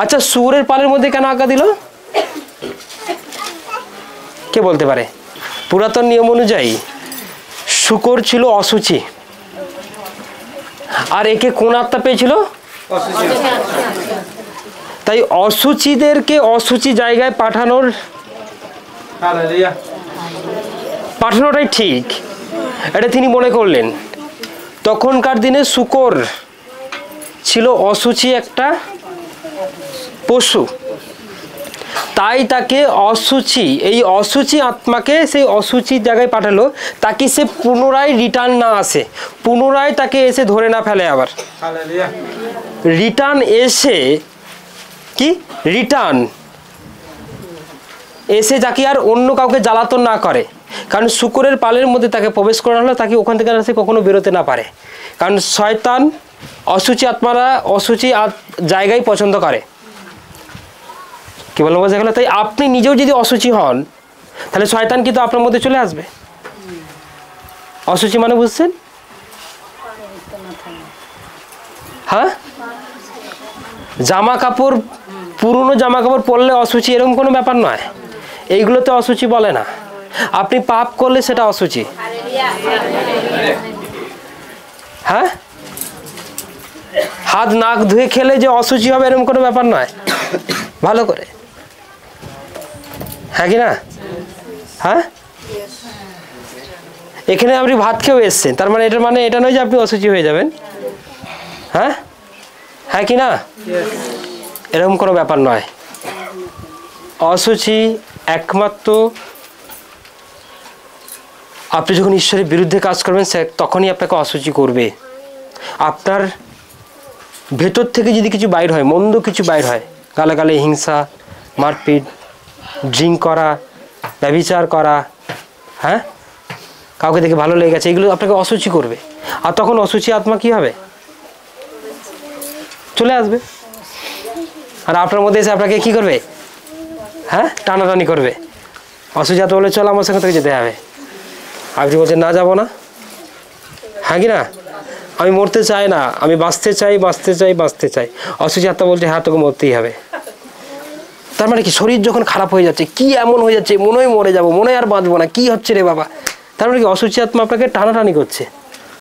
আচ্ছা, শুয়োরের পালের মধ্যে কেন আজ্ঞা দিল? কে বলতে পারে? পুরাতন নিয়ম অনুযায়ী শূকর ছিল অশুচি, আর একে কোন আত্মা পেয়েছিল? তাই অশুচিদেরকে অশুচি জায়গায় পাঠানোটাই ঠিক, এটা তিনি মনে করলেন। তখনকার দিনে শূকর ছিল অশুচি একটা পশু, তাই তাকে অশুচি, এই অশুচি আত্মাকে সেই অশুচি জায়গায় পাঠালো, তাকে সে পুনরায় রিটার্ন না আসে, পুনরায় তাকে এসে ধরে না ফেলে। আবার রিটার্ন এসে কি রিটার্ন এসে যাকে আর অন্য কাউকে জ্বালাতন না করে, কারণ শূকরের পালের মধ্যে তাকে প্রবেশ করানো হলো, তাকে ওখান থেকে সে কখনো বেরোতে না পারে। কারণ শয়তান, অশুচি আত্মারা অশুচি জায়গায় পছন্দ করে। কি বলবো বোঝা গেল? তাই আপনি নিজেও যদি অশুচি হন, তাহলে শয়তান কিন্তু আপনার মধ্যে চলে আসবে। অশুচি মানে বুঝছেন? হ্যাঁ, জামা কাপড়, পুরনো জামা কাপড় পরলে অশুচি এরকম কোনো ব্যাপার নয়, এইগুলোতে অশুচি বলে না। আপনি পাপ করলে সেটা অশুচি। হ্যাঁ, হাত নাক ধুয়ে খেলে যে অশুচি হবে এরকম কোনো ব্যাপার নয়। ভালো করে, হ্যাঁ কি না? হ্যাঁ, এখানে আপনি ভাত খেয়েও এসছেন, তার মানে এটা নয় যে আপনি অশুচি হয়ে যাবেন। হ্যাঁ, হ্যাঁ কি না? এরকম কোনো ব্যাপার নয়। অশুচি একমাত্র আপনি যখন ঈশ্বরের বিরুদ্ধে কাজ করবেন, তখনই আপনাকে অশুচি করবে। আপনার ভেতর থেকে যদি কিছু বাইর হয়, মন্দ কিছু বাইর হয়, গালাগালি, হিংসা, মারপিট, ড্রিঙ্ক করা, ব্যভিচার করা, হ্যাঁ, কাউকে দেখে ভালো লেগে গেছে, এগুলো আপনাকে অশুচি করবে। আর তখন অশুচি আত্মা কি হবে? চলে আসবে, আর আপনার মধ্যে এসে আপনাকে কি করবে? হ্যাঁ, টানাটানি করবে। অশুচি আত্মা বলে, চল আমার সঙ্গে থেকে যেতে হবে। আপনি বলছেন না, যাবো না। হ্যাঁ কি না? আমি মরতে চাই না, আমি বাঁচতে চাই, বাঁচতে চাই, বাঁচতে চাই। অশুচি আত্মা বলছে, হ্যাঁ তোকে মরতেই হবে। তার মানে কি? শরীর যখন খারাপ হয়ে যাচ্ছে, কি এমন হয়ে যাচ্ছে, মনে হয় মরে যাবো, মনে হয় আর বাঁচবো না, কি হচ্ছে রে বাবা, তার মানে কি? অশুচি আত্মা আপনাকে টানাটানি করছে।